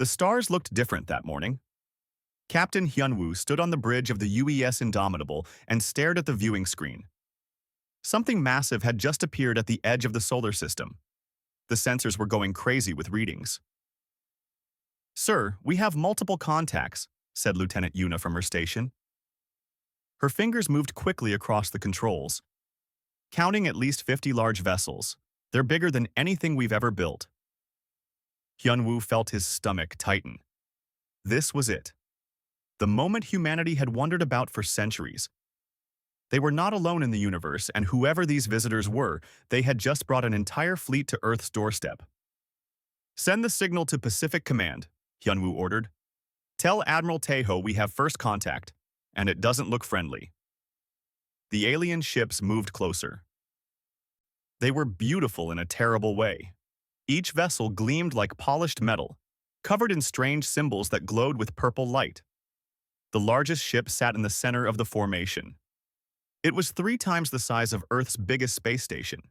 The stars looked different that morning. Captain Hyunwoo stood on the bridge of the UES Indomitable and stared at the viewing screen. Something massive had just appeared at the edge of the solar system. The sensors were going crazy with readings. "Sir, we have multiple contacts," said Lieutenant Yuna from her station. Her fingers moved quickly across the controls, counting at least 50 large vessels. They're bigger than anything we've ever built. Hyunwoo felt his stomach tighten. This was it. The moment humanity had wondered about for centuries. They were not alone in the universe, and whoever these visitors were, they had just brought an entire fleet to Earth's doorstep. "Send the signal to Pacific Command," Hyunwoo ordered. "Tell Admiral Taeho we have first contact, and it doesn't look friendly." The alien ships moved closer. They were beautiful in a terrible way. Each vessel gleamed like polished metal, covered in strange symbols that glowed with purple light. The largest ship sat in the center of the formation. It was 3 times the size of Earth's biggest space station.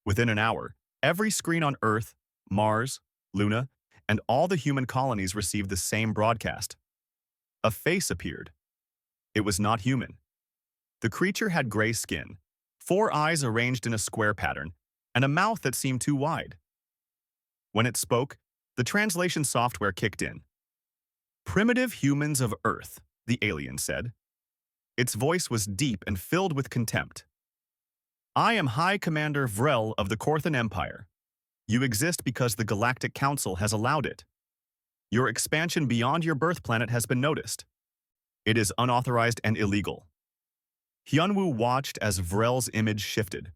Within an hour, every screen on Earth, Mars, Luna, and all the human colonies received the same broadcast. A face appeared. It was not human. The creature had gray skin, 4 eyes arranged in a square pattern, and a mouth that seemed too wide. When it spoke, the translation software kicked in. "Primitive humans of Earth," the alien said. Its voice was deep and filled with contempt. "I am High Commander Vrel of the Korthan Empire. You exist because the Galactic Council has allowed it. Your expansion beyond your birth planet has been noticed. It is unauthorized and illegal." Hyunwoo watched as Vrel's image shifted.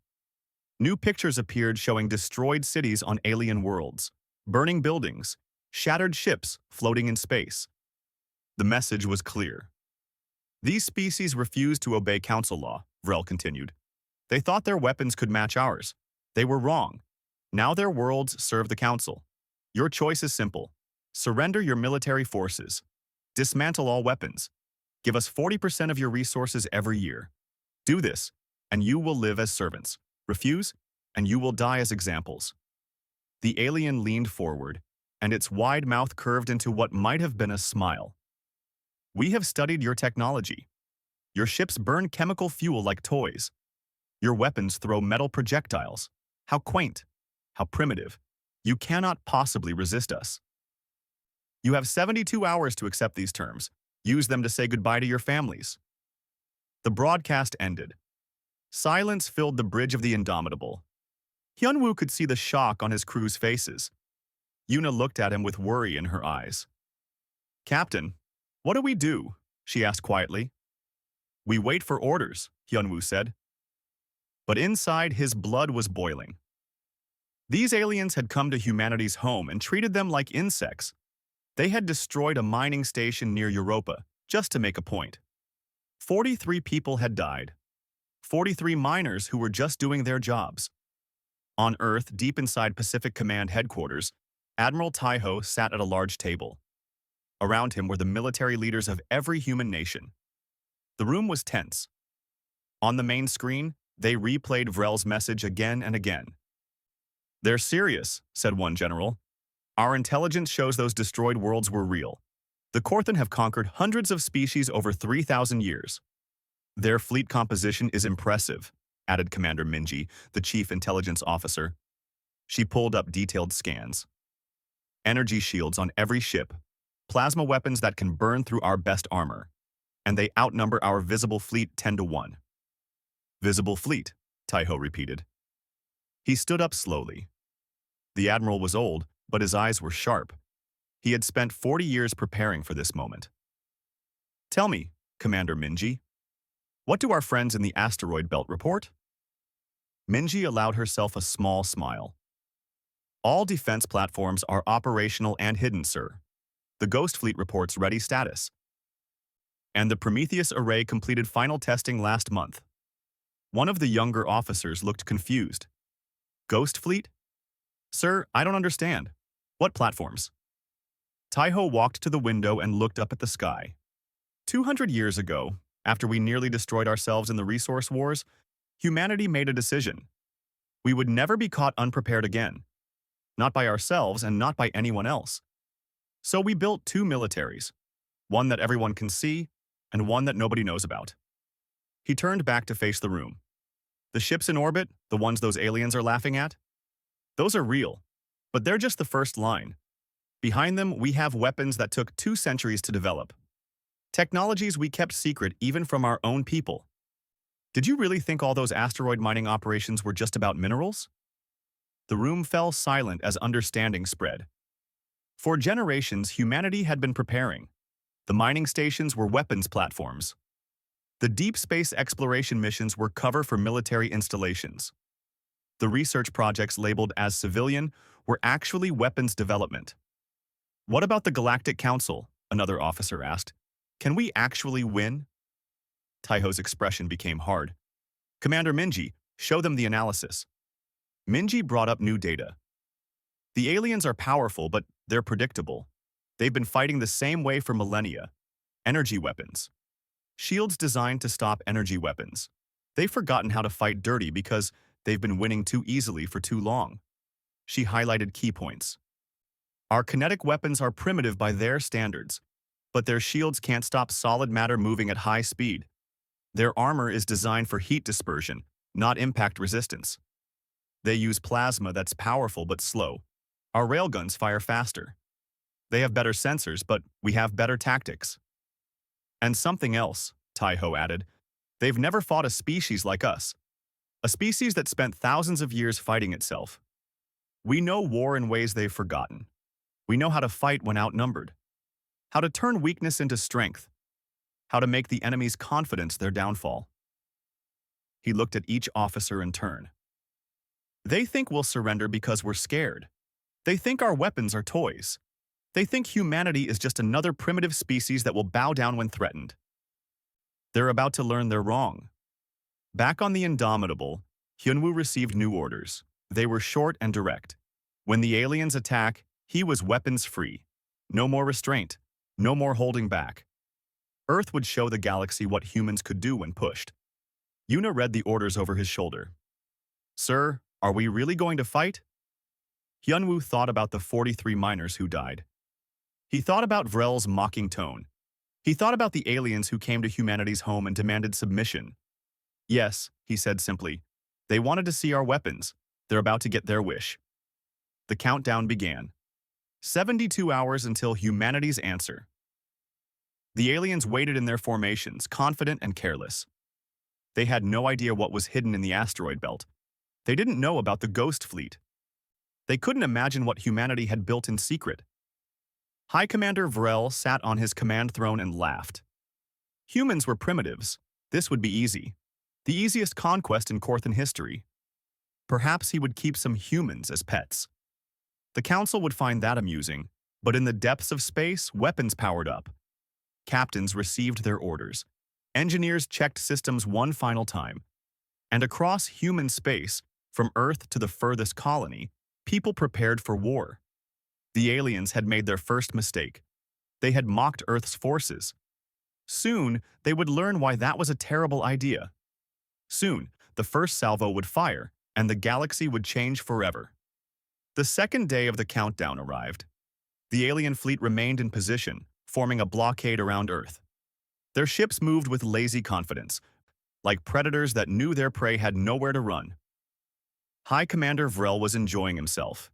New pictures appeared showing destroyed cities on alien worlds, burning buildings, shattered ships floating in space. The message was clear. "These species refused to obey council law," Vrel continued. "They thought their weapons could match ours. They were wrong. Now their worlds serve the council. Your choice is simple. Surrender your military forces. Dismantle all weapons. Give us 40% of your resources every year. Do this, and you will live as servants. Refuse, and you will die as examples." The alien leaned forward, and its wide mouth curved into what might have been a smile. "We have studied your technology. Your ships burn chemical fuel like toys. Your weapons throw metal projectiles. How quaint. How primitive. You cannot possibly resist us. You have 72 hours to accept these terms. Use them to say goodbye to your families." The broadcast ended. Silence filled the bridge of the Indomitable. Hyunwoo could see the shock on his crew's faces. Yuna looked at him with worry in her eyes. "Captain, what do we do?" she asked quietly. "We wait for orders," Hyunwoo said. But inside, his blood was boiling. These aliens had come to humanity's home and treated them like insects. They had destroyed a mining station near Europa, just to make a point. 43 people had died. 43 miners who were just doing their jobs. On Earth, deep inside Pacific Command headquarters, Admiral Taeho sat at a large table. Around him were the military leaders of every human nation. The room was tense. On the main screen, they replayed Vrel's message again and again. "They're serious," said one general. "Our intelligence shows those destroyed worlds were real. The Korthan have conquered hundreds of species over 3,000 years. Their fleet composition is impressive," added Commander Minji, the chief intelligence officer. She pulled up detailed scans. "Energy shields on every ship, plasma weapons that can burn through our best armor, and they outnumber our visible fleet 10 to 1. "Visible fleet," Taeho repeated. He stood up slowly. The admiral was old, but his eyes were sharp. He had spent 40 years preparing for this moment. "Tell me, Commander Minji, what do our friends in the asteroid belt report?" Minji allowed herself a small smile. "All defense platforms are operational and hidden, sir. The Ghost Fleet reports ready status. And the Prometheus array completed final testing last month." One of the younger officers looked confused. "Ghost Fleet? Sir, I don't understand. What platforms?" Taeho walked to the window and looked up at the sky. 200 years ago, after we nearly destroyed ourselves in the resource wars, humanity made a decision. We would never be caught unprepared again. Not by ourselves and not by anyone else. So we built two militaries, one that everyone can see and one that nobody knows about. He turned back to face the room. The ships in orbit, the ones those aliens are laughing at, those are real, but they're just the first line. Behind them, we have weapons that took 2 centuries to develop. Technologies we kept secret even from our own people. Did you really think all those asteroid mining operations were just about minerals? The room fell silent as understanding spread. For generations, humanity had been preparing. The mining stations were weapons platforms. The deep space exploration missions were cover for military installations. The research projects labeled as civilian were actually weapons development. What about the Galactic Council? Another officer asked. Can we actually win? Taiho's expression became hard. Commander Minji, show them the analysis. Minji brought up new data. The aliens are powerful, but they're predictable. They've been fighting the same way for millennia. Energy weapons. Shields designed to stop energy weapons. They've forgotten how to fight dirty because they've been winning too easily for too long. She highlighted key points. Our kinetic weapons are primitive by their standards, but their shields can't stop solid matter moving at high speed. Their armor is designed for heat dispersion, not impact resistance. They use plasma that's powerful but slow. Our railguns fire faster. They have better sensors, but we have better tactics. And something else, Taiho added. They've never fought a species like us. A species that spent thousands of years fighting itself. We know war in ways they've forgotten. We know how to fight when outnumbered. How to turn weakness into strength. How to make the enemy's confidence their downfall. He looked at each officer in turn. They think we'll surrender because we're scared. They think our weapons are toys. They think humanity is just another primitive species that will bow down when threatened. They're about to learn they're wrong. Back on the Indomitable, Hyunwoo received new orders. They were short and direct. When the aliens attack, he was weapons-free. No more restraint. No more holding back. Earth would show the galaxy what humans could do when pushed. Yuna read the orders over his shoulder. Sir, are we really going to fight? Hyunwoo thought about the 43 miners who died. He thought about Vrel's mocking tone. He thought about the aliens who came to humanity's home and demanded submission. Yes, he said simply. They wanted to see our weapons. They're about to get their wish. The countdown began. 72 hours until humanity's answer. The aliens waited in their formations, confident and careless. They had no idea what was hidden in the asteroid belt. They didn't know about the Ghost Fleet. They couldn't imagine what humanity had built in secret. High Commander Vrel sat on his command throne and laughed. Humans were primitives. This would be easy. The easiest conquest in Korthan history. Perhaps he would keep some humans as pets. The Council would find that amusing, but in the depths of space, weapons powered up. Captains received their orders. Engineers checked systems one final time. And across human space, from Earth to the furthest colony, people prepared for war. The aliens had made their first mistake. They had mocked Earth's forces. Soon, they would learn why that was a terrible idea. Soon, the first salvo would fire, and the galaxy would change forever. The second day of the countdown arrived. The alien fleet remained in position, forming a blockade around Earth. Their ships moved with lazy confidence, like predators that knew their prey had nowhere to run. High Commander Vrel was enjoying himself.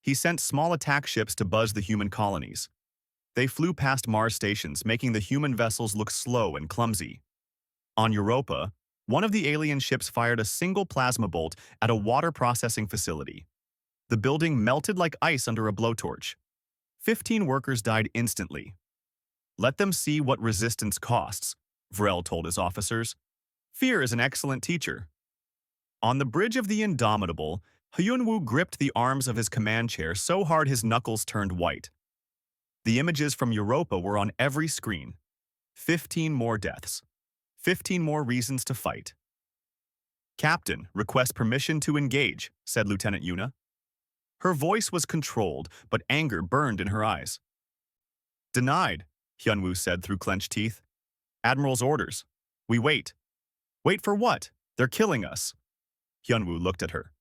He sent small attack ships to buzz the human colonies. They flew past Mars stations, making the human vessels look slow and clumsy. On Europa, one of the alien ships fired a single plasma bolt at a water processing facility. The building melted like ice under a blowtorch. 15 workers died instantly. Let them see what resistance costs, Vrel told his officers. Fear is an excellent teacher. On the bridge of the Indomitable, Hyunwoo gripped the arms of his command chair so hard his knuckles turned white. The images from Europa were on every screen. 15 more deaths. 15 more reasons to fight. Captain, request permission to engage, said Lieutenant Yuna. Her voice was controlled, but anger burned in her eyes. Denied, Hyunwoo said through clenched teeth. Admiral's orders. We wait. Wait for what? They're killing us. Hyunwoo looked at her.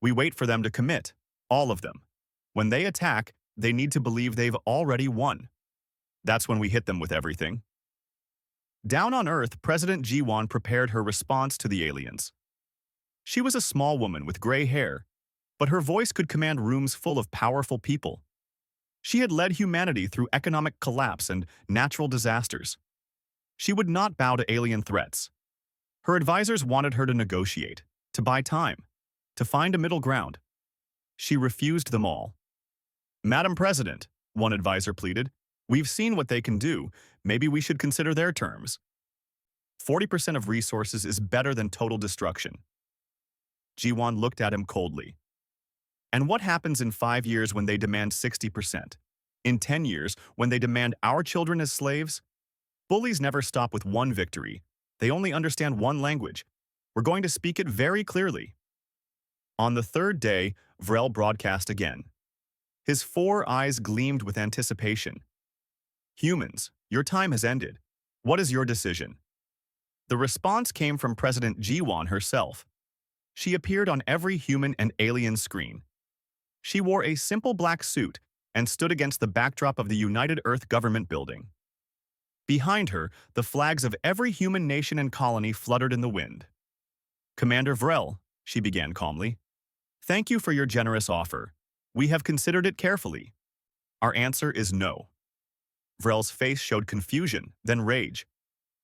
We wait for them to commit. All of them. When they attack, they need to believe they've already won. That's when we hit them with everything. Down on Earth, President Ji-won prepared her response to the aliens. She was a small woman with gray hair, but her voice could command rooms full of powerful people. She had led humanity through economic collapse and natural disasters. She would not bow to alien threats. Her advisors wanted her to negotiate, to buy time, to find a middle ground. She refused them all. "Madam President," one advisor pleaded, "we've seen what they can do. Maybe we should consider their terms." 40% of resources is better than total destruction. Ji-won looked at him coldly. "And what happens in 5 years when they demand 60%? In 10 years, when they demand our children as slaves? Bullies never stop with one victory. They only understand one language. We're going to speak it very clearly." On the third day, Vrel broadcast again. His 4 eyes gleamed with anticipation. "Humans, your time has ended. What is your decision?" The response came from President Ji-won herself. She appeared on every human and alien screen. She wore a simple black suit and stood against the backdrop of the United Earth Government building. Behind her, the flags of every human nation and colony fluttered in the wind. "Commander Vrel," she began calmly, "thank you for your generous offer. We have considered it carefully. Our answer is no." Vrel's face showed confusion, then rage.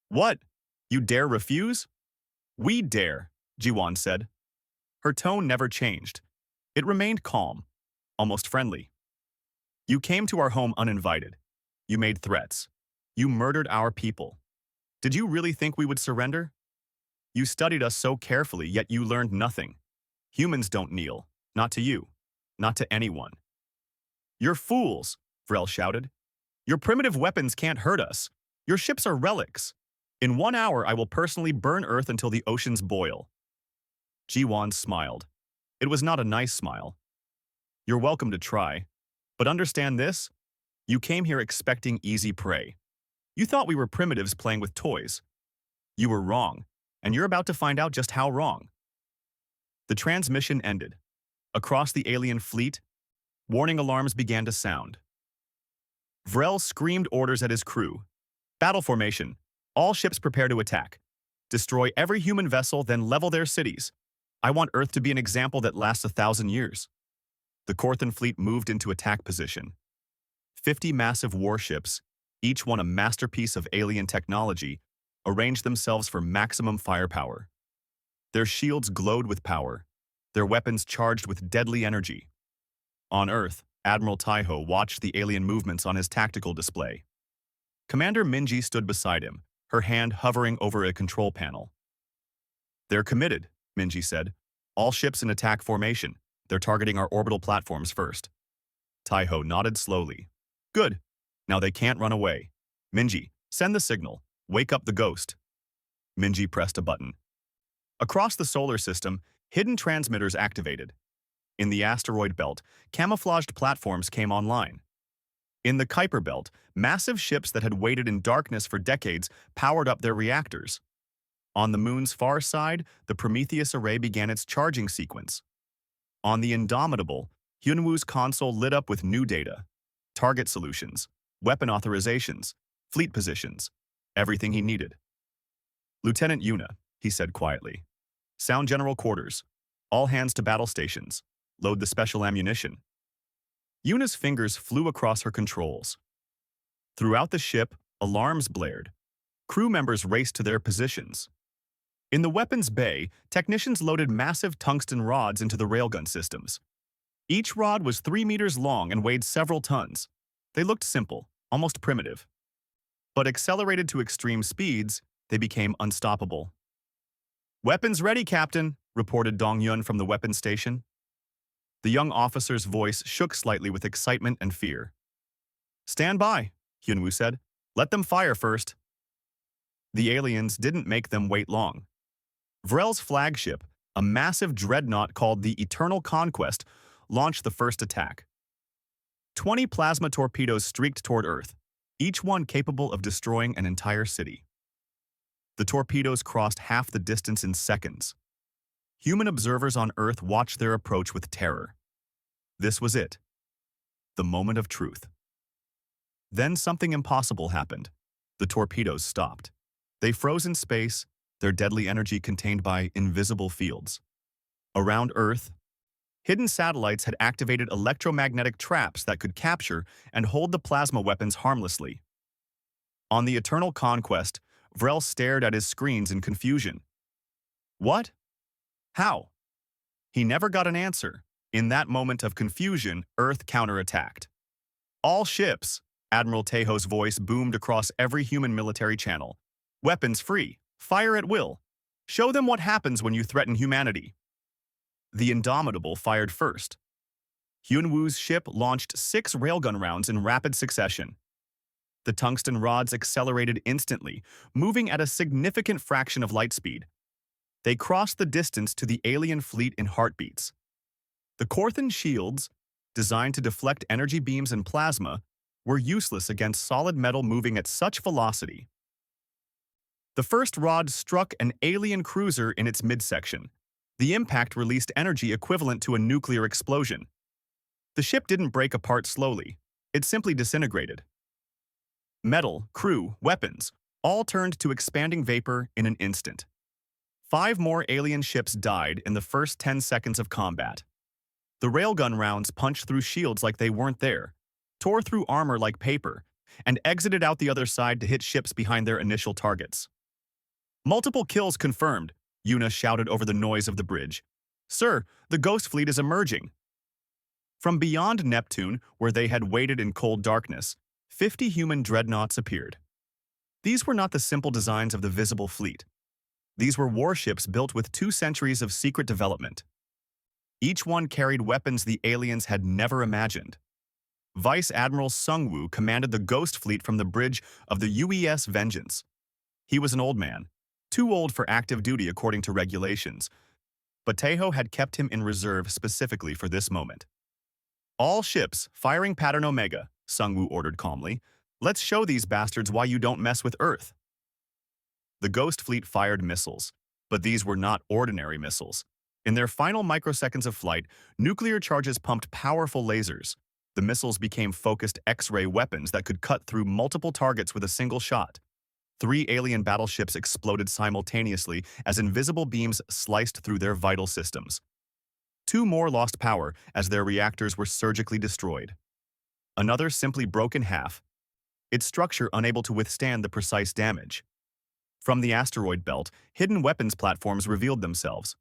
"What? You dare refuse?" "We dare," Ji-won said. Her tone never changed. It remained calm, almost friendly. "You came to our home uninvited. You made threats. You murdered our people. Did you really think we would surrender? You studied us so carefully, yet you learned nothing. Humans don't kneel. Not to you. Not to anyone." "You're fools," Vrel shouted. "Your primitive weapons can't hurt us. Your ships are relics. In 1 hour, I will personally burn Earth until the oceans boil." Ji-won smiled. It was not a nice smile. "You're welcome to try. But understand this: you came here expecting easy prey. You thought we were primitives playing with toys. You were wrong, and you're about to find out just how wrong." The transmission ended. Across the alien fleet, warning alarms began to sound. Vrel screamed orders at his crew. "Battle formation. All ships prepare to attack. Destroy every human vessel, then level their cities. I want Earth to be an example that lasts 1,000 years." The Korthan fleet moved into attack position. 50 massive warships, each one a masterpiece of alien technology, arranged themselves for maximum firepower. Their shields glowed with power, their weapons charged with deadly energy. On Earth, Admiral Taiho watched the alien movements on his tactical display. Commander Minji stood beside him, her hand hovering over a control panel. "They're committed," Minji said. "All ships in attack formation. They're targeting our orbital platforms first." Taiho nodded slowly. "Good. Now they can't run away. Minji, send the signal. Wake up the ghost." Minji pressed a button. Across the solar system, hidden transmitters activated. In the asteroid belt, camouflaged platforms came online. In the Kuiper belt, massive ships that had waited in darkness for decades powered up their reactors. On the moon's far side, the Prometheus array began its charging sequence. On the Indomitable, Hyunwoo's console lit up with new data, target solutions, weapon authorizations, fleet positions, everything he needed. "Lieutenant Yuna," he said quietly. "Sound general quarters. All hands to battle stations. Load the special ammunition." Yuna's fingers flew across her controls. Throughout the ship, alarms blared. Crew members raced to their positions. In the weapons bay, technicians loaded massive tungsten rods into the railgun systems. Each rod was 3 meters long and weighed several tons. They looked simple, almost primitive. But accelerated to extreme speeds, they became unstoppable. "Weapons ready, Captain," reported Dong-yun from the weapons station. The young officer's voice shook slightly with excitement and fear. "Stand by," Hyunwoo said. "Let them fire first." The aliens didn't make them wait long. Vrel's flagship, a massive dreadnought called the Eternal Conquest, launched the first attack. 20 plasma torpedoes streaked toward Earth, each one capable of destroying an entire city. The torpedoes crossed half the distance in seconds. Human observers on Earth watched their approach with terror. This was it. The moment of truth. Then something impossible happened. The torpedoes stopped. They froze in space, their deadly energy contained by invisible fields. Around Earth, hidden satellites had activated electromagnetic traps that could capture and hold the plasma weapons harmlessly. On the eternal conquest, Vrel stared at his screens in confusion. What? How? He never got an answer. In that moment of confusion, Earth counterattacked. All ships, Admiral Tejo's voice boomed across every human military channel. Weapons free, fire at will. Show them what happens when you threaten humanity. The Indomitable fired first. Hyunwoo's ship launched 6 railgun rounds in rapid succession. The tungsten rods accelerated instantly, moving at a significant fraction of light speed. They crossed the distance to the alien fleet in heartbeats. The Korthan shields, designed to deflect energy beams and plasma, were useless against solid metal moving at such velocity. The first rod struck an alien cruiser in its midsection. The impact released energy equivalent to a nuclear explosion. The ship didn't break apart slowly. It simply disintegrated. Metal, crew, weapons, all turned to expanding vapor in an instant. 5 more alien ships died in the first 10 seconds of combat. The railgun rounds punched through shields like they weren't there, tore through armor like paper, and exited out the other side to hit ships behind their initial targets. Multiple kills confirmed, Yuna shouted over the noise of the bridge. Sir, the Ghost Fleet is emerging. From beyond Neptune, where they had waited in cold darkness, 50 human dreadnoughts appeared. These were not the simple designs of the visible fleet. These were warships built with 2 centuries of secret development. Each one carried weapons the aliens had never imagined. Vice Admiral Sungwoo commanded the Ghost Fleet from the bridge of the UES Vengeance. He was an old man, too old for active duty according to regulations, but Tejo had kept him in reserve specifically for this moment. All ships, firing pattern Omega, Sungwoo ordered calmly. Let's show these bastards why you don't mess with Earth. The Ghost Fleet fired missiles, but these were not ordinary missiles. In their final microseconds of flight, nuclear charges pumped powerful lasers. The missiles became focused X-ray weapons that could cut through multiple targets with a single shot. 3 alien battleships exploded simultaneously as invisible beams sliced through their vital systems. 2 more lost power as their reactors were surgically destroyed. Another simply broke in half, its structure unable to withstand the precise damage. From the asteroid belt, hidden weapons platforms revealed themselves.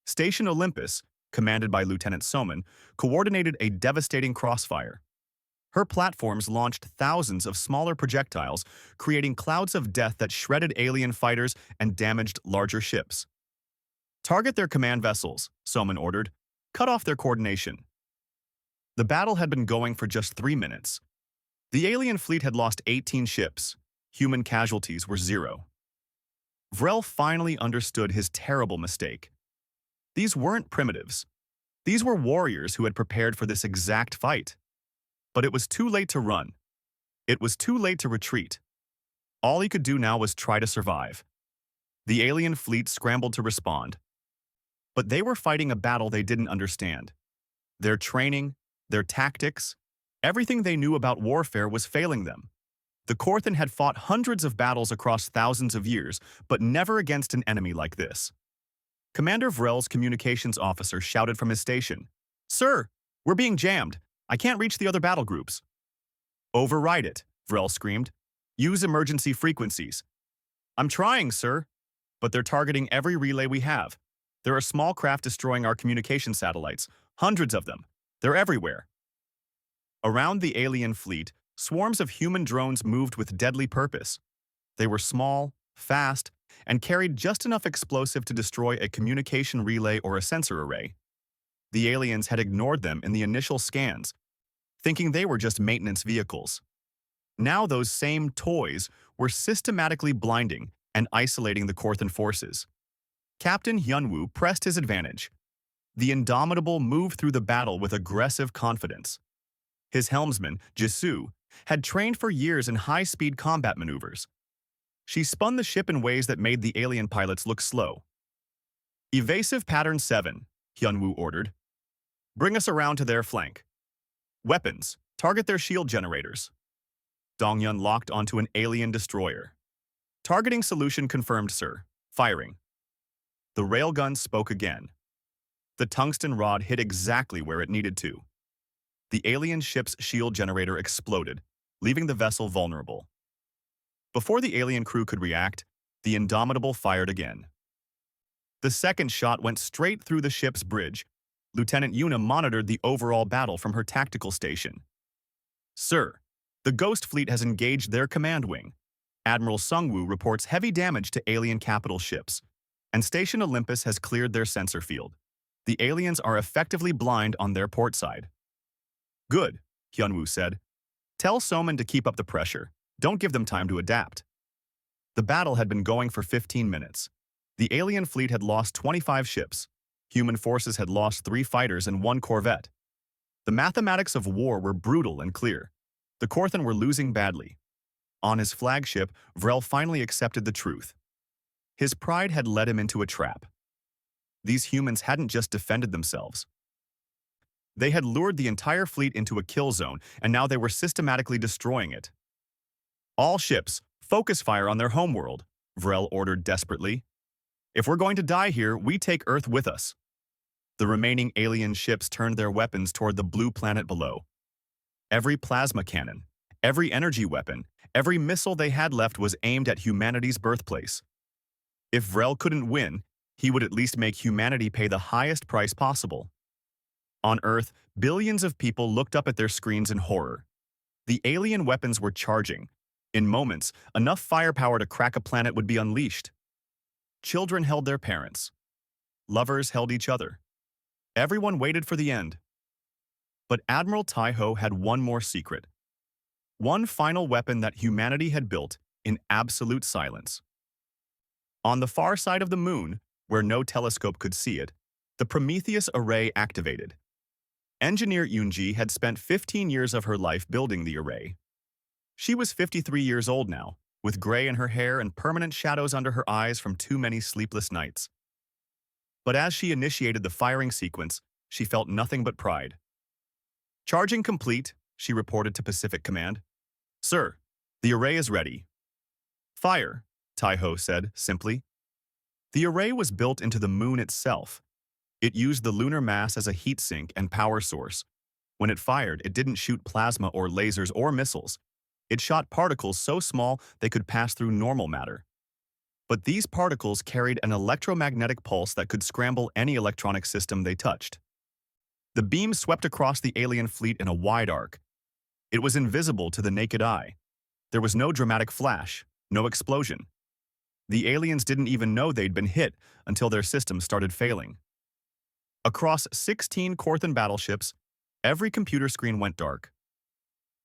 Station Olympus, commanded by Lieutenant Soman, coordinated a devastating crossfire. Her platforms launched thousands of smaller projectiles, creating clouds of death that shredded alien fighters and damaged larger ships. Target their command vessels, Soman ordered. Cut off their coordination. The battle had been going for just 3 minutes. The alien fleet had lost 18 ships. Human casualties were 0. Vrel finally understood his terrible mistake. These weren't primitives. These were warriors who had prepared for this exact fight. But it was too late to run. It was too late to retreat. All he could do now was try to survive. The alien fleet scrambled to respond. But they were fighting a battle they didn't understand. Their training, their tactics, everything they knew about warfare was failing them. The Korthan had fought hundreds of battles across thousands of years, but never against an enemy like this. Commander Vrel's communications officer shouted from his station, "Sir, we're being jammed. I can't reach the other battle groups." "Override it," Vrel screamed. "Use emergency frequencies." "I'm trying, sir. But they're targeting every relay we have. There are small craft destroying our communication satellites, hundreds of them. They're everywhere." Around the alien fleet, swarms of human drones moved with deadly purpose. They were small, fast, and carried just enough explosive to destroy a communication relay or a sensor array. The aliens had ignored them in the initial scans, thinking they were just maintenance vehicles. Now those same toys were systematically blinding and isolating the Korthan forces. Captain Hyunwoo pressed his advantage. The Indomitable moved through the battle with aggressive confidence. His helmsman, Jisoo, had trained for years in high-speed combat maneuvers. She spun the ship in ways that made the alien pilots look slow. "Evasive pattern 7, Hyunwoo ordered. "Bring us around to their flank." Weapons. Target their shield generators. Dongyun locked onto an alien destroyer. Targeting solution confirmed, sir. Firing. The railgun spoke again. The tungsten rod hit exactly where it needed to. The alien ship's shield generator exploded, leaving the vessel vulnerable. Before the alien crew could react, the Indomitable fired again. The second shot went straight through the ship's bridge. Lieutenant Yuna monitored the overall battle from her tactical station. Sir, the Ghost Fleet has engaged their command wing. Admiral Sungwoo reports heavy damage to alien capital ships, and Station Olympus has cleared their sensor field. The aliens are effectively blind on their port side. Good, Hyunwoo said. Tell Soman to keep up the pressure. Don't give them time to adapt. The battle had been going for 15 minutes. The alien fleet had lost 25 ships. Human forces had lost 3 fighters and 1 corvette. The mathematics of war were brutal and clear. The Korthan were losing badly. On his flagship, Vrel finally accepted the truth. His pride had led him into a trap. These humans hadn't just defended themselves. They had lured the entire fleet into a kill zone, and now they were systematically destroying it. All ships, focus fire on their homeworld, Vrel ordered desperately. If we're going to die here, we take Earth with us. The remaining alien ships turned their weapons toward the blue planet below. Every plasma cannon, every energy weapon, every missile they had left was aimed at humanity's birthplace. If Vrel couldn't win, he would at least make humanity pay the highest price possible. On Earth, billions of people looked up at their screens in horror. The alien weapons were charging. In moments, enough firepower to crack a planet would be unleashed. Children held their parents. Lovers held each other. Everyone waited for the end. But Admiral Taiho had one more secret. One final weapon that humanity had built in absolute silence. On the far side of the moon, where no telescope could see it, the Prometheus array activated. Engineer Yoonji had spent 15 years of her life building the array. She was 53 years old now, with gray in her hair and permanent shadows under her eyes from too many sleepless nights. But as she initiated the firing sequence, she felt nothing but pride. Charging complete, she reported to Pacific Command. Sir, the array is ready. Fire, Taiho said simply. The array was built into the moon itself. It used the lunar mass as a heat sink and power source. When it fired, it didn't shoot plasma or lasers or missiles. It shot particles so small they could pass through normal matter. But these particles carried an electromagnetic pulse that could scramble any electronic system they touched. The beam swept across the alien fleet in a wide arc. It was invisible to the naked eye. There was no dramatic flash, no explosion. The aliens didn't even know they'd been hit until their systems started failing. Across 16 Korthan battleships, every computer screen went dark.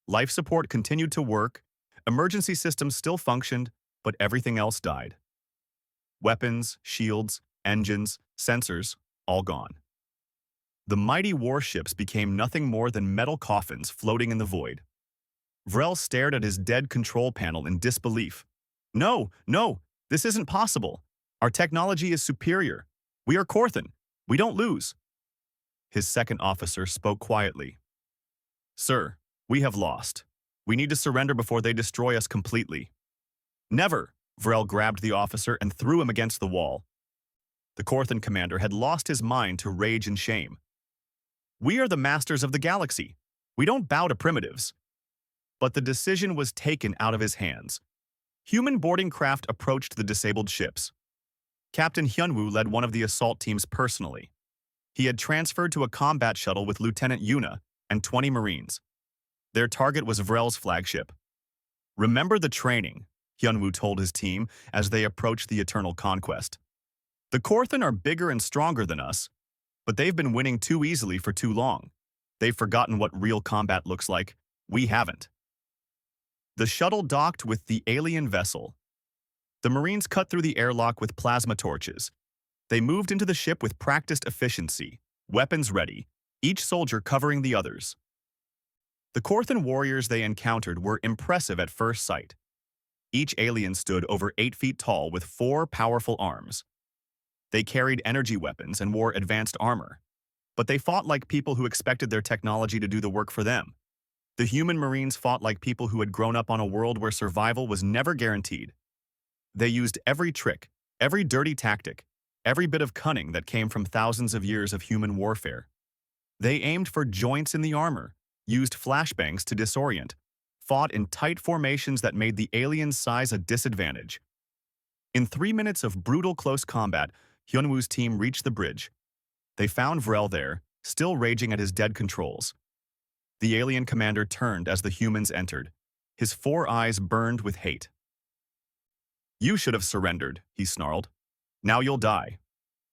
Life support continued to work, emergency systems still functioned, but everything else died. Weapons, shields, engines, sensors, all gone. The mighty warships became nothing more than metal coffins floating in the void. Vrel stared at his dead control panel in disbelief. No, this isn't possible. Our technology is superior. We are Korthan. We don't lose. His second officer spoke quietly. Sir, we have lost. We need to surrender before they destroy us completely. Never! Vrel grabbed the officer and threw him against the wall. The Korthan commander had lost his mind to rage and shame. We are the masters of the galaxy. We don't bow to primitives. But the decision was taken out of his hands. Human boarding craft approached the disabled ships. Captain Hyunwoo led one of the assault teams personally. He had transferred to a combat shuttle with Lieutenant Yuna and 20 Marines. Their target was Vrel's flagship. Remember the training, Hyunwoo told his team as they approached the Eternal Conquest. The Korthan are bigger and stronger than us, but they've been winning too easily for too long. They've forgotten what real combat looks like. We haven't. The shuttle docked with the alien vessel. The Marines cut through the airlock with plasma torches. They moved into the ship with practiced efficiency, weapons ready, each soldier covering the others. The Korthan warriors they encountered were impressive at first sight. Each alien stood over 8 feet tall with 4 powerful arms. They carried energy weapons and wore advanced armor. but they fought like people who expected their technology to do the work for them. The human Marines fought like people who had grown up on a world where survival was never guaranteed. They used every trick, every dirty tactic, every bit of cunning that came from thousands of years of human warfare. They aimed for joints in the armor, used flashbangs to disorient, fought in tight formations that made the aliens' size a disadvantage. In 3 minutes of brutal close combat, Hyunwoo's team reached the bridge. They found Vrel there, still raging at his dead controls. The alien commander turned as the humans entered. His 4 eyes burned with hate. "You should have surrendered," he snarled. "Now you'll die."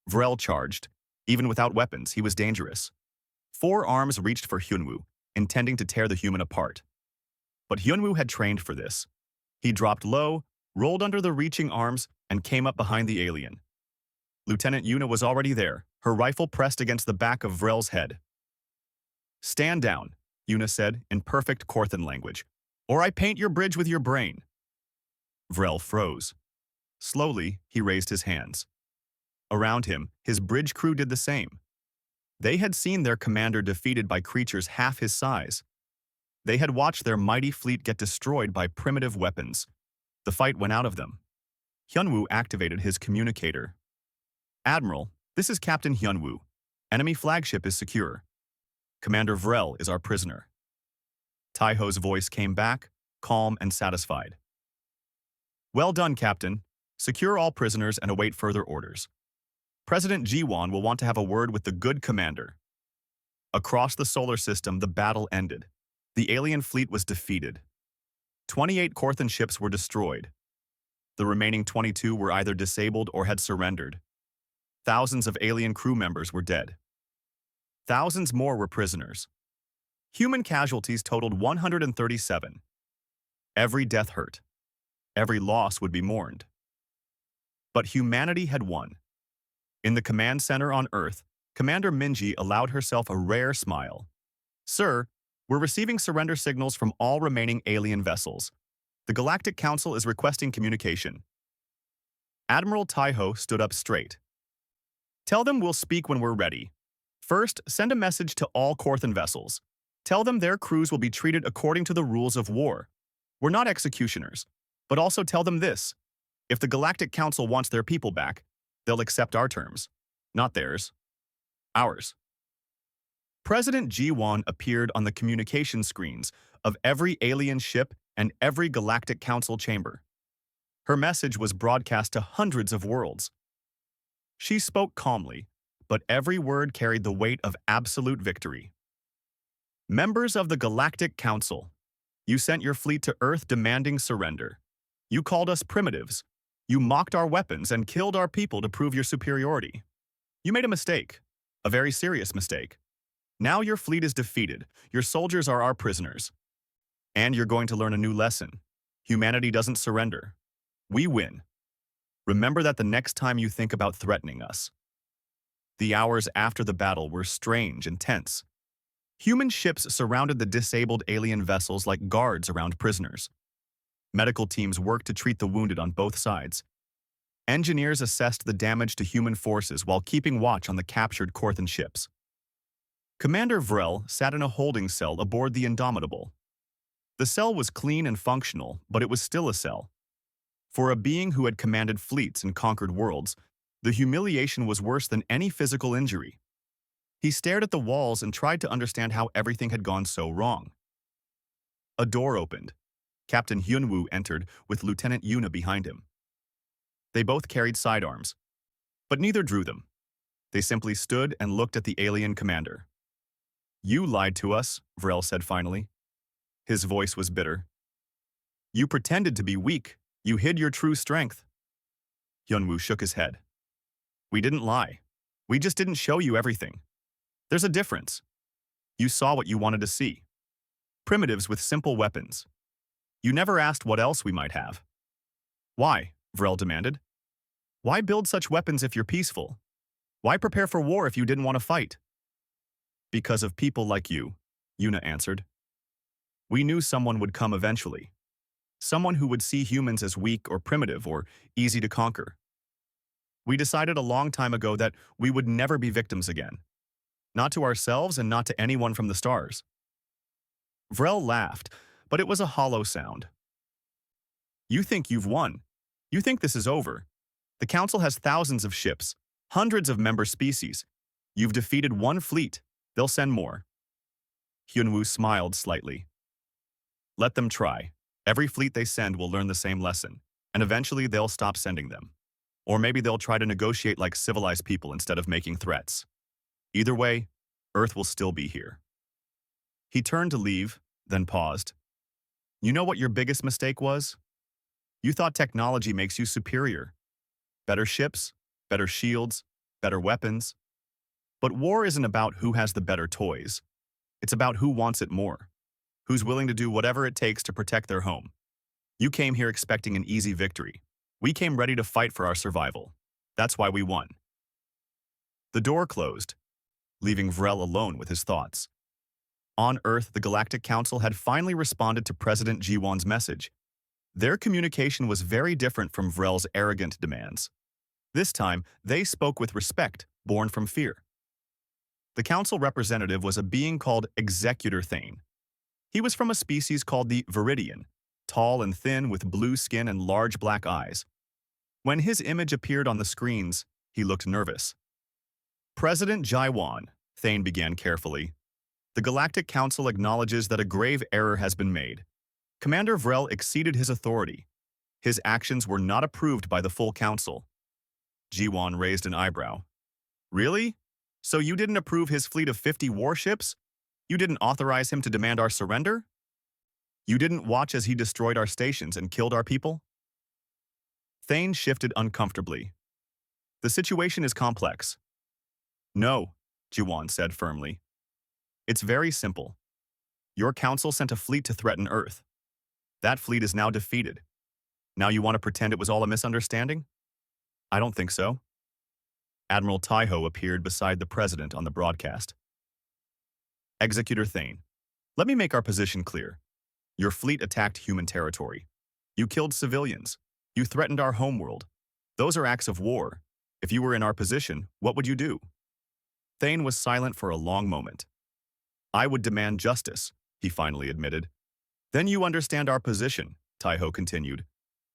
Vrel charged. Even without weapons, he was dangerous. 4 arms reached for Hyunwoo, intending to tear the human apart. But Hyunwoo had trained for this. He dropped low, rolled under the reaching arms, and came up behind the alien. Lieutenant Yuna was already there, her rifle pressed against the back of Vrel's head. "Stand down," Yuna said in perfect Korthan language, "or I paint your bridge with your brain." Vrel froze. Slowly, he raised his hands. Around him, his bridge crew did the same. They had seen their commander defeated by creatures half his size. They had watched their mighty fleet get destroyed by primitive weapons. The fight went out of them. Hyunwoo activated his communicator. "Admiral, this is Captain Hyunwoo. Enemy flagship is secure. Commander Vrel is our prisoner." Taiho's voice came back, calm and satisfied. "Well done, Captain. Secure all prisoners and await further orders. President Jiwon will want to have a word with the good commander." Across the solar system, the battle ended. The alien fleet was defeated. 28 Korthan ships were destroyed. The remaining 22 were either disabled or had surrendered. Thousands of alien crew members were dead. Thousands more were prisoners. Human casualties totaled 137. Every death hurt. Every loss would be mourned. But humanity had won. In the command center on Earth, Commander Minji allowed herself a rare smile. "Sir, we're receiving surrender signals from all remaining alien vessels. The Galactic Council is requesting communication." Admiral Taiho stood up straight. "Tell them we'll speak when we're ready. First, send a message to all Korthan vessels. Tell them their crews will be treated according to the rules of war. We're not executioners. But also tell them this: if the Galactic Council wants their people back, they'll accept our terms. Not theirs. Ours." President Jiwon appeared on the communication screens of every alien ship and every Galactic Council chamber. Her message was broadcast to hundreds of worlds. She spoke calmly, but every word carried the weight of absolute victory. "Members of the Galactic Council, you sent your fleet to Earth demanding surrender. You called us primitives. You mocked our weapons and killed our people to prove your superiority. You made a mistake, a very serious mistake. Now your fleet is defeated. Your soldiers are our prisoners. And you're going to learn a new lesson. Humanity doesn't surrender. We win. Remember that the next time you think about threatening us." The hours after the battle were strange and tense. Human ships surrounded the disabled alien vessels like guards around prisoners. Medical teams worked to treat the wounded on both sides. Engineers assessed the damage to human forces while keeping watch on the captured Korthan ships. Commander Vrel sat in a holding cell aboard the Indomitable. The cell was clean and functional, but it was still a cell. For a being who had commanded fleets and conquered worlds, the humiliation was worse than any physical injury. He stared at the walls and tried to understand how everything had gone so wrong. A door opened. Captain Hyunwoo entered with Lieutenant Yuna behind him. They both carried sidearms, but neither drew them. They simply stood and looked at the alien commander. "You lied to us," Vrel said finally. His voice was bitter. "You pretended to be weak. You hid your true strength." Hyunwoo shook his head. "We didn't lie. We just didn't show you everything. There's a difference. You saw what you wanted to see. Primitives with simple weapons. You never asked what else we might have." "Why?" Vrel demanded. "Why build such weapons if you're peaceful? Why prepare for war if you didn't want to fight?" "Because of people like you," Yuna answered. "We knew someone would come eventually. Someone who would see humans as weak or primitive or easy to conquer. We decided a long time ago that we would never be victims again. Not to ourselves and not to anyone from the stars. Vrel laughed, but it was a hollow sound. You think you've won. You think this is over. The Council has thousands of ships, hundreds of member species. You've defeated one fleet. They'll send more. Hyunwoo smiled slightly. Let them try. Every fleet they send will learn the same lesson, and eventually they'll stop sending them. Or maybe they'll try to negotiate like civilized people instead of making threats. Either way, Earth will still be here. He turned to leave, then paused. You know what your biggest mistake was? You thought technology makes you superior. Better ships, better shields, better weapons. But war isn't about who has the better toys. It's about who wants it more, who's willing to do whatever it takes to protect their home. You came here expecting an easy victory. We came ready to fight for our survival. That's why we won. The door closed, leaving Vrel alone with his thoughts. On Earth, the Galactic Council had finally responded to President Jiwon's message. Their communication was very different from Vrel's arrogant demands. This time, they spoke with respect, born from fear. The council representative was a being called Executor Thane. He was from a species called the Viridian, tall and thin with blue skin and large black eyes. When his image appeared on the screens, he looked nervous. President Jiwon, Thane began carefully. The Galactic Council acknowledges that a grave error has been made. Commander Vrel exceeded his authority. His actions were not approved by the full council. Jiwon raised an eyebrow. Really? So you didn't approve his fleet of 50 warships? You didn't authorize him to demand our surrender? You didn't watch as he destroyed our stations and killed our people? Thane shifted uncomfortably. The situation is complex. No, Jiwon said firmly. It's very simple. Your council sent a fleet to threaten Earth. That fleet is now defeated. Now you want to pretend it was all a misunderstanding? I don't think so. Admiral Taiho appeared beside the president on the broadcast. Executor Thane, let me make our position clear. Your fleet attacked human territory. You killed civilians. You threatened our homeworld. Those are acts of war. If you were in our position, what would you do? Thane was silent for a long moment. I would demand justice, he finally admitted. Then you understand our position, Taiho continued.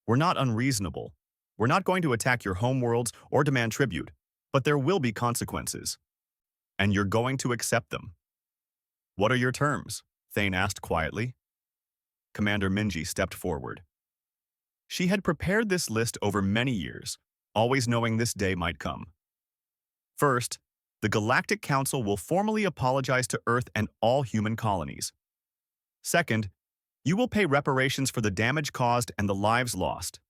We're not unreasonable. We're not going to attack your homeworlds or demand tribute, but there will be consequences. And you're going to accept them. What are your terms? Thane asked quietly. Commander Minji stepped forward. She had prepared this list over many years, always knowing this day might come. First, the Galactic Council will formally apologize to Earth and all human colonies. Second, you will pay reparations for the damage caused and the lives lost.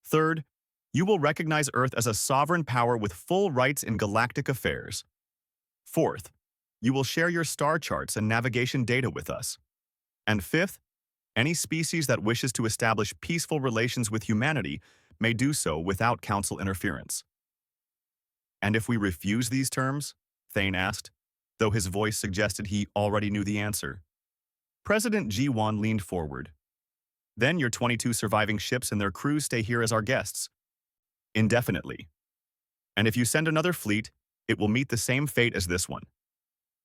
Third, you will recognize Earth as a sovereign power with full rights in galactic affairs. Fourth, you will share your star charts and navigation data with us. And fifth, any species that wishes to establish peaceful relations with humanity may do so without council interference. And if we refuse these terms? Thane asked, though his voice suggested he already knew the answer. President Jiwon leaned forward. Then your 22 surviving ships and their crews stay here as our guests. Indefinitely. And if you send another fleet, it will meet the same fate as this one.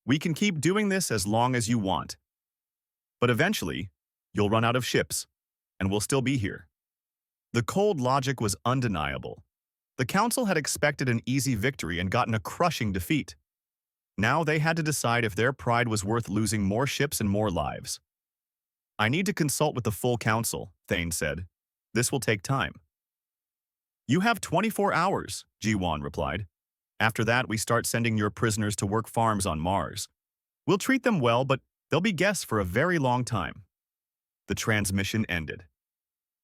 We can keep doing this as long as you want. But eventually, you'll run out of ships, and we'll still be here. The cold logic was undeniable. The council had expected an easy victory and gotten a crushing defeat. Now they had to decide if their pride was worth losing more ships and more lives. I need to consult with the full council, Thane said. This will take time. You have 24 hours, Jiwon replied. After that, we start sending your prisoners to work farms on Mars. We'll treat them well, but they'll be guests for a very long time. The transmission ended.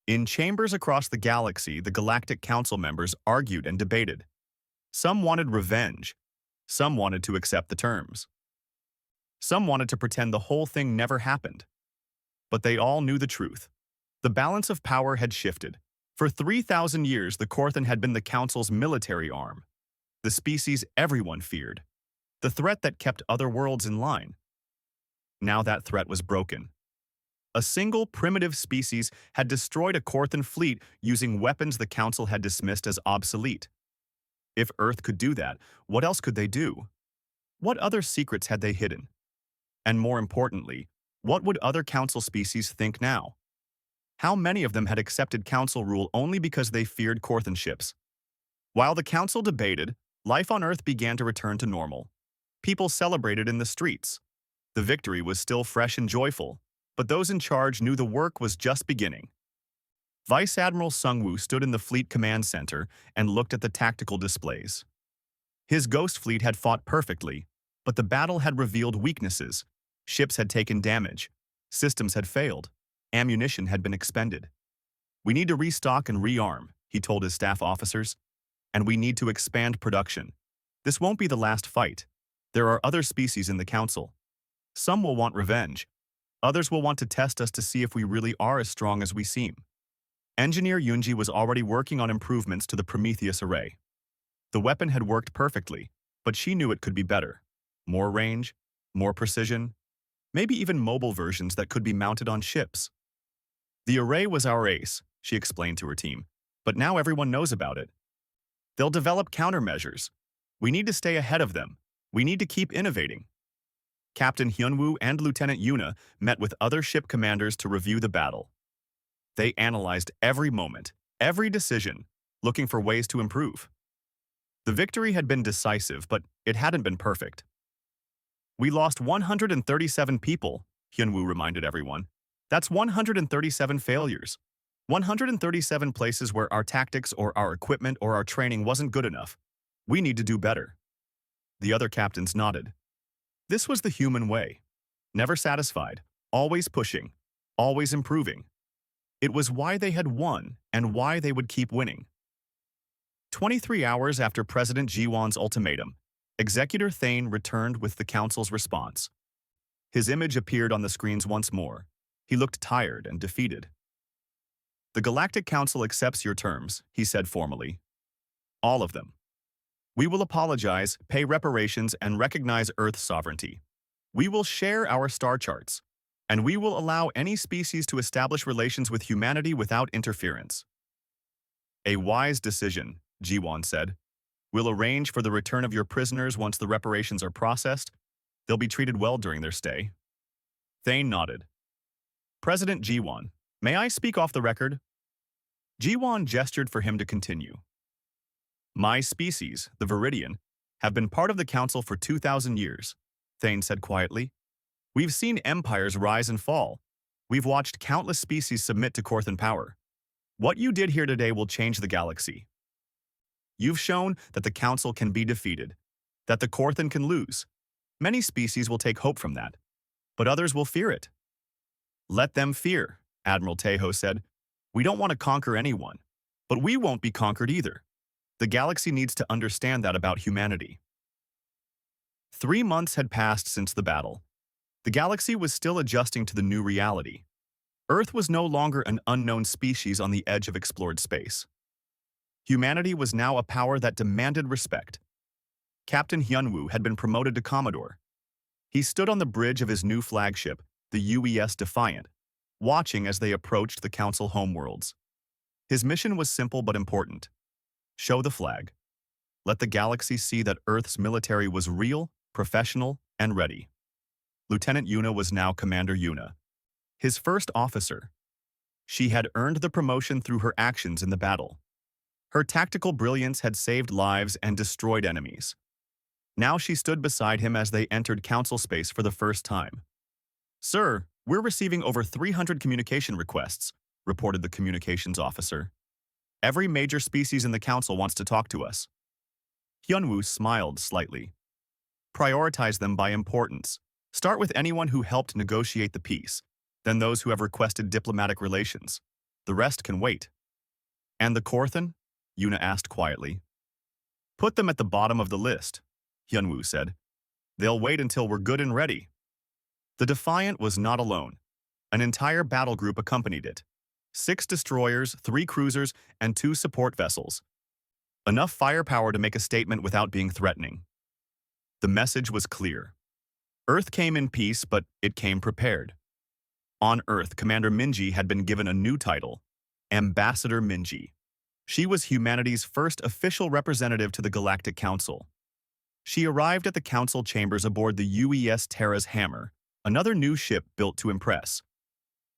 In chambers across the galaxy, the Galactic Council members argued and debated. Some wanted revenge. Some wanted to accept the terms. Some wanted to pretend the whole thing never happened. But they all knew the truth. The balance of power had shifted. For 3,000 years, the Korthan had been the Council's military arm. The species everyone feared. The threat that kept other worlds in line. Now that threat was broken. A single primitive species had destroyed a Korthan fleet using weapons the Council had dismissed as obsolete. If Earth could do that, what else could they do? What other secrets had they hidden? And more importantly, what would other council species think now? How many of them had accepted council rule only because they feared Corthan ships? While the council debated, life on Earth began to return to normal. People celebrated in the streets. The victory was still fresh and joyful, but those in charge knew the work was just beginning. Vice Admiral Sungwoo stood in the Fleet Command Center and looked at the tactical displays. His Ghost Fleet had fought perfectly, but the battle had revealed weaknesses. Ships had taken damage. Systems had failed. Ammunition had been expended. "We need to restock and rearm," he told his staff officers. "And we need to expand production. This won't be the last fight. There are other species in the council. Some will want revenge. Others will want to test us to see if we really are as strong as we seem." Engineer Yunji was already working on improvements to the Prometheus array. The weapon had worked perfectly, but she knew it could be better. More range, more precision, maybe even mobile versions that could be mounted on ships. "The array was our ace," she explained to her team, "but now everyone knows about it. They'll develop countermeasures. We need to stay ahead of them. We need to keep innovating." Captain Hyunwoo and Lieutenant Yuna met with other ship commanders to review the battle. They analyzed every moment, every decision, looking for ways to improve. The victory had been decisive, but it hadn't been perfect. "We lost 137 people," Hyunwoo reminded everyone. "That's 137 failures. 137 places where our tactics or our equipment or our training wasn't good enough. We need to do better." The other captains nodded. This was the human way. Never satisfied, always pushing, always improving. It was why they had won and why they would keep winning. 23 hours after President Jiwon's ultimatum, Executor Thane returned with the council's response. His image appeared on the screens once more. He looked tired and defeated. "The Galactic Council accepts your terms," he said formally. "All of them. We will apologize, pay reparations, and recognize Earth's sovereignty. We will share our star charts, and we will allow any species to establish relations with humanity without interference." "A wise decision," Jiwon said. "We'll arrange for the return of your prisoners once the reparations are processed. They'll be treated well during their stay." Thane nodded. "President Jiwon, may I speak off the record?" Jiwon gestured for him to continue. "My species, the Viridian, have been part of the council for 2,000 years, Thane said quietly. "We've seen empires rise and fall. We've watched countless species submit to Corthan power. What you did here today will change the galaxy. You've shown that the council can be defeated, that the Corthan can lose. Many species will take hope from that, but others will fear it." "Let them fear," Admiral Tejo said. "We don't want to conquer anyone, but we won't be conquered either. The galaxy needs to understand that about humanity." 3 months had passed since the battle. The galaxy was still adjusting to the new reality. Earth was no longer an unknown species on the edge of explored space. Humanity was now a power that demanded respect. Captain Hyunwoo had been promoted to Commodore. He stood on the bridge of his new flagship, the UES Defiant, watching as they approached the Council homeworlds. His mission was simple but important. Show the flag. Let the galaxy see that Earth's military was real, professional, and ready. Lieutenant Yuna was now Commander Yuna, his first officer. She had earned the promotion through her actions in the battle. Her tactical brilliance had saved lives and destroyed enemies. Now she stood beside him as they entered Council space for the first time. "Sir, we're receiving over 300 communication requests," reported the communications officer. "Every major species in the Council wants to talk to us." Hyunwoo smiled slightly. "Prioritize them by importance. Start with anyone who helped negotiate the peace, then those who have requested diplomatic relations. The rest can wait." "And the Corthan?" Yuna asked quietly. "Put them at the bottom of the list," Hyunwoo said. "They'll wait until we're good and ready." The Defiant was not alone. An entire battle group accompanied it. 6 destroyers, 3 cruisers, and 2 support vessels. Enough firepower to make a statement without being threatening. The message was clear. Earth came in peace, but it came prepared. On Earth, Commander Minji had been given a new title, Ambassador Minji. She was humanity's first official representative to the Galactic Council. She arrived at the council chambers aboard the UES Terra's Hammer, another new ship built to impress.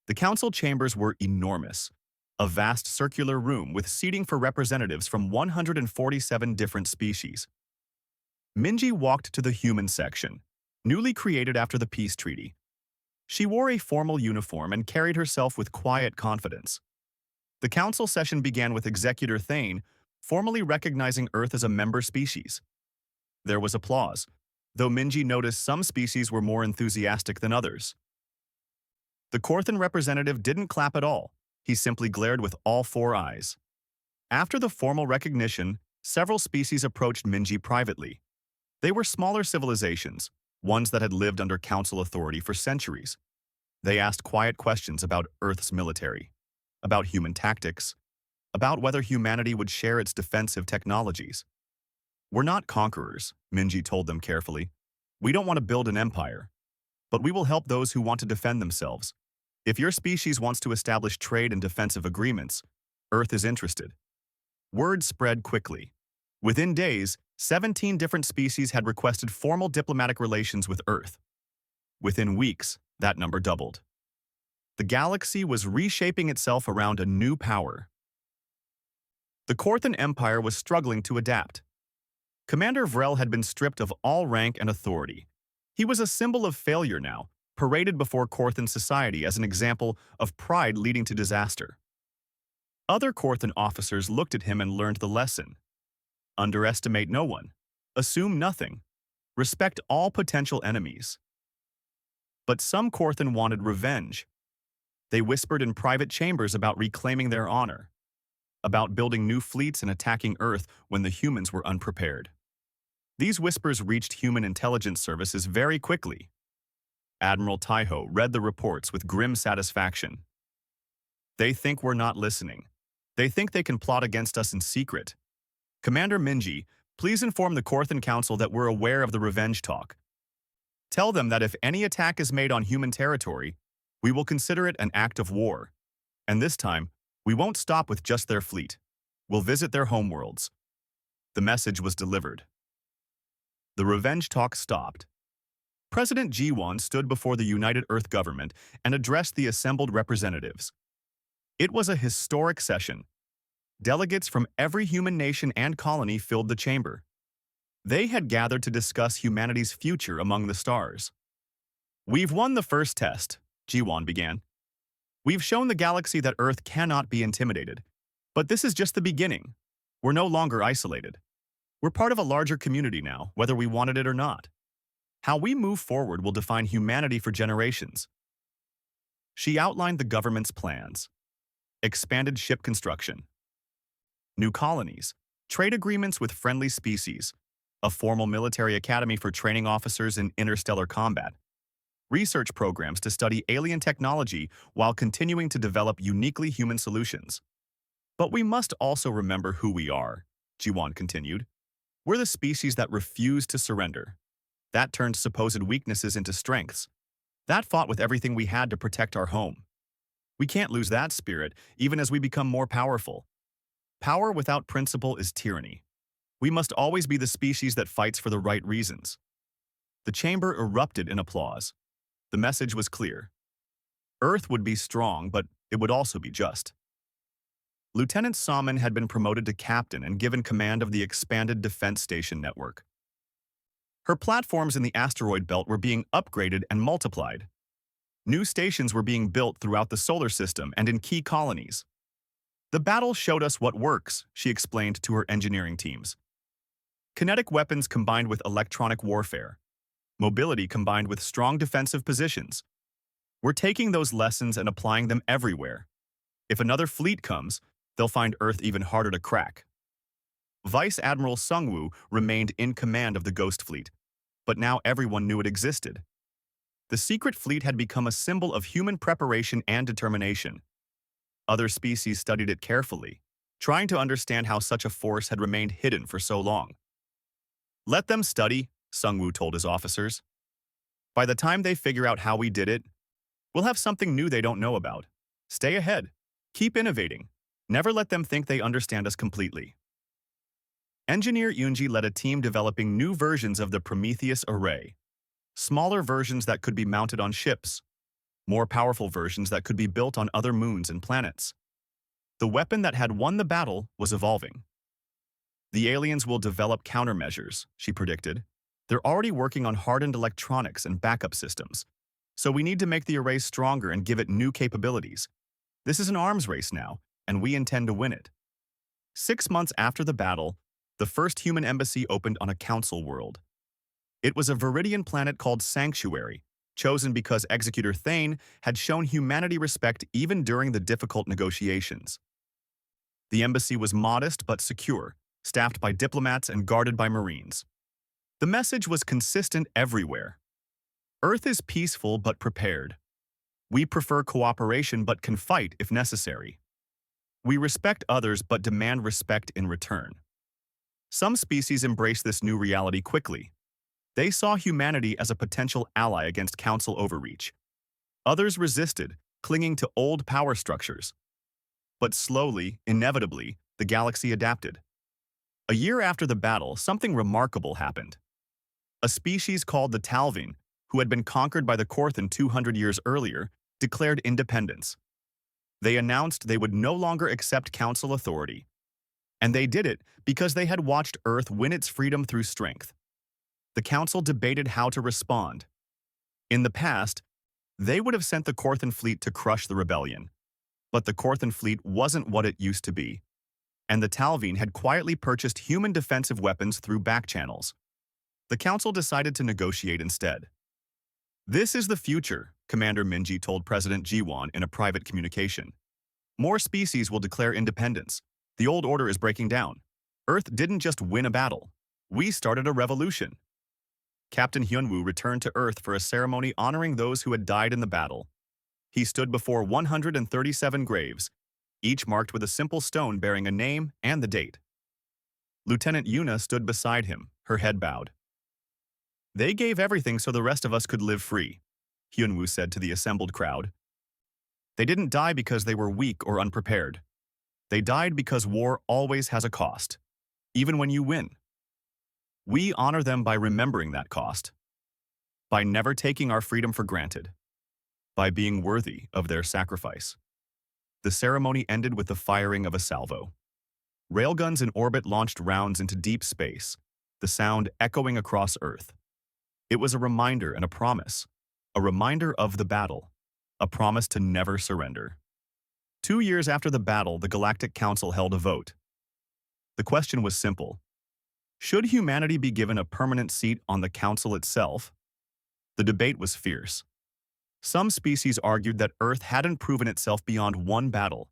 The council chambers were enormous, a vast circular room with seating for representatives from 147 different species. Minji walked to the human section, newly created after the peace treaty. She wore a formal uniform and carried herself with quiet confidence. The council session began with Executor Thane formally recognizing Earth as a member species. There was applause, though Minji noticed some species were more enthusiastic than others. The Korthan representative didn't clap at all. He simply glared with all four eyes. After the formal recognition, several species approached Minji privately. They were smaller civilizations, ones that had lived under council authority for centuries. They asked quiet questions about Earth's military, about human tactics, about whether humanity would share its defensive technologies. "We're not conquerors," Minji told them carefully. "We don't want to build an empire, but we will help those who want to defend themselves. If your species wants to establish trade and defensive agreements, Earth is interested." Word spread quickly. Within days, 17 different species had requested formal diplomatic relations with Earth. Within weeks, that number doubled. The galaxy was reshaping itself around a new power. The Korthan Empire was struggling to adapt. Commander Vrel had been stripped of all rank and authority. He was a symbol of failure now, paraded before Korthan society as an example of pride leading to disaster. Other Korthan officers looked at him and learned the lesson. Underestimate no one. Assume nothing. Respect all potential enemies. But some Korthan wanted revenge. They whispered in private chambers about reclaiming their honor, about building new fleets and attacking Earth when the humans were unprepared. These whispers reached human intelligence services very quickly. Admiral Taiho read the reports with grim satisfaction. "They think we're not listening. They think they can plot against us in secret. Commander Minji, please inform the Korthan Council that we're aware of the revenge talk. Tell them that if any attack is made on human territory, we will consider it an act of war. And this time, we won't stop with just their fleet. We'll visit their homeworlds." The message was delivered. The revenge talk stopped. President Jiwon stood before the United Earth government and addressed the assembled representatives. It was a historic session. Delegates from every human nation and colony filled the chamber. They had gathered to discuss humanity's future among the stars. "We've won the first test," Jiwon began. "We've shown the galaxy that Earth cannot be intimidated. But this is just the beginning. We're no longer isolated. We're part of a larger community now, whether we wanted it or not. How we move forward will define humanity for generations." She outlined the government's plans. Expanded ship construction, new colonies, trade agreements with friendly species, a formal military academy for training officers in interstellar combat, research programs to study alien technology while continuing to develop uniquely human solutions. "But we must also remember who we are," Jiwon continued. "We're the species that refused to surrender. That turned supposed weaknesses into strengths. That fought with everything we had to protect our home. We can't lose that spirit, even as we become more powerful. Power without principle is tyranny. We must always be the species that fights for the right reasons." The chamber erupted in applause. The message was clear. Earth would be strong, but it would also be just. Lieutenant Salmon had been promoted to captain and given command of the expanded defense station network. Her platforms in the asteroid belt were being upgraded and multiplied. New stations were being built throughout the solar system and in key colonies. "The battle showed us what works," she explained to her engineering teams. "Kinetic weapons combined with electronic warfare. Mobility combined with strong defensive positions. We're taking those lessons and applying them everywhere. If another fleet comes, they'll find Earth even harder to crack." Vice Admiral Sungwoo remained in command of the Ghost Fleet, but now everyone knew it existed. The secret fleet had become a symbol of human preparation and determination. Other species studied it carefully, trying to understand how such a force had remained hidden for so long. "Let them study," Sungwoo told his officers. "By the time they figure out how we did it, we'll have something new they don't know about. Stay ahead. Keep innovating. Never let them think they understand us completely." Engineer Yunji led a team developing new versions of the Prometheus array, smaller versions that could be mounted on ships, more powerful versions that could be built on other moons and planets. The weapon that had won the battle was evolving. The aliens will develop countermeasures, she predicted. They're already working on hardened electronics and backup systems, so we need to make the array stronger and give it new capabilities. This is an arms race now, and we intend to win it. 6 months after the battle, the first human embassy opened on a council world. It was a Viridian planet called Sanctuary, chosen because Executor Thane had shown humanity respect even during the difficult negotiations. The embassy was modest but secure, staffed by diplomats and guarded by Marines. The message was consistent everywhere. Earth is peaceful but prepared. We prefer cooperation but can fight if necessary. We respect others but demand respect in return. Some species embraced this new reality quickly. They saw humanity as a potential ally against Council overreach. Others resisted, clinging to old power structures. But slowly, inevitably, the galaxy adapted. A year after the battle, something remarkable happened. A species called the Talvine, who had been conquered by the Korthan 200 years earlier, declared independence. They announced they would no longer accept Council authority. And they did it because they had watched Earth win its freedom through strength. The Council debated how to respond. In the past, they would have sent the Korthan fleet to crush the rebellion. But the Korthan fleet wasn't what it used to be, and the Talvine had quietly purchased human defensive weapons through back channels. The Council decided to negotiate instead. This is the future, Commander Minji told President Jiwon in a private communication. More species will declare independence. The old order is breaking down. Earth didn't just win a battle. We started a revolution. Captain Hyunwoo returned to Earth for a ceremony honoring those who had died in the battle. He stood before 137 graves, each marked with a simple stone bearing a name and the date. Lieutenant Yuna stood beside him, her head bowed. They gave everything so the rest of us could live free, Hyunwoo said to the assembled crowd. They didn't die because they were weak or unprepared. They died because war always has a cost, even when you win. We honor them by remembering that cost, by never taking our freedom for granted, by being worthy of their sacrifice. The ceremony ended with the firing of a salvo. Railguns in orbit launched rounds into deep space, the sound echoing across Earth. It was a reminder and a reminder of the battle, a promise to never surrender. 2 years after the battle, the Galactic Council held a vote. The question was simple. Should humanity be given a permanent seat on the Council itself? The debate was fierce. Some species argued that Earth hadn't proven itself beyond one battle.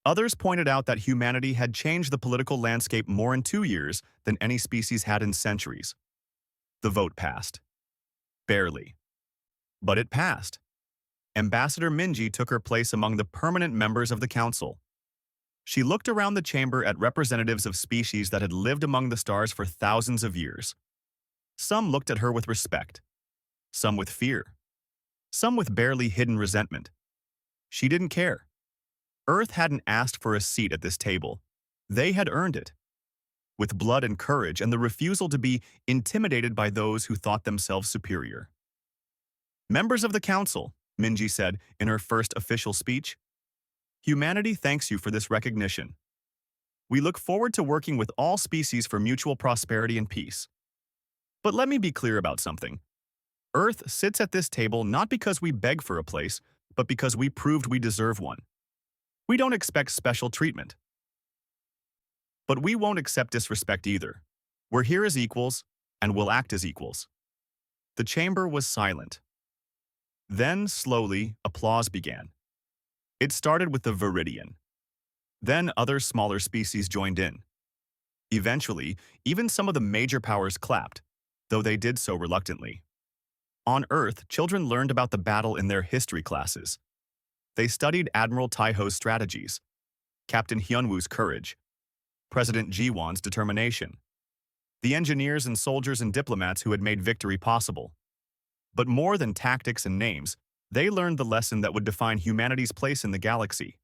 Others pointed out that humanity had changed the political landscape more in 2 years than any species had in centuries. The vote passed. Barely. But it passed. Ambassador Minji took her place among the permanent members of the Council. She looked around the chamber at representatives of species that had lived among the stars for thousands of years. Some looked at her with respect, some with fear, some with barely hidden resentment. She didn't care. Earth hadn't asked for a seat at this table. They had earned it. With blood and courage and the refusal to be intimidated by those who thought themselves superior. Members of the Council, Minji said in her first official speech, humanity thanks you for this recognition. We look forward to working with all species for mutual prosperity and peace. But let me be clear about something. Earth sits at this table not because we beg for a place, but because we proved we deserve one. We don't expect special treatment. But we won't accept disrespect either. We're here as equals, and we'll act as equals. The chamber was silent. Then, slowly, applause began. It started with the Viridian. Then other smaller species joined in. Eventually, even some of the major powers clapped, though they did so reluctantly. On Earth, children learned about the battle in their history classes. They studied Admiral Taiho's strategies, Captain Hyunwoo's courage, President Jiwon's determination, the engineers and soldiers and diplomats who had made victory possible. But more than tactics and names, they learned the lesson that would define humanity's place in the galaxy.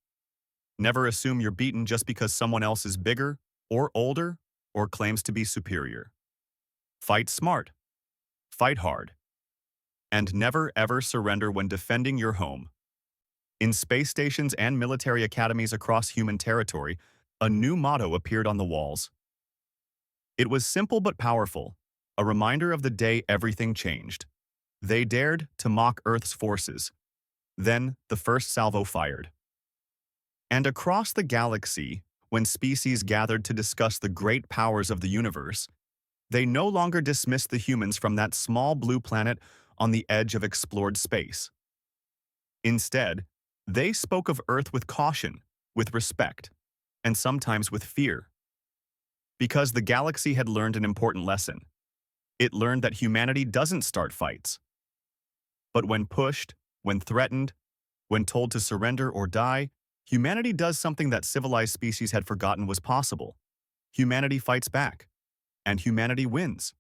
Never assume you're beaten just because someone else is bigger, or older, or claims to be superior. Fight smart, fight hard, and never ever surrender when defending your home. In space stations and military academies across human territory, a new motto appeared on the walls. It was simple but powerful, a reminder of the day everything changed. They dared to mock Earth's forces. Then the first salvo fired. And across the galaxy, when species gathered to discuss the great powers of the universe, they no longer dismissed the humans from that small blue planet on the edge of explored space. Instead, they spoke of Earth with caution, with respect, and sometimes with fear. Because the galaxy had learned an important lesson. It learned that humanity doesn't start fights. But when pushed, when threatened, when told to surrender or die, humanity does something that civilized species had forgotten was possible. Humanity fights back, and humanity wins.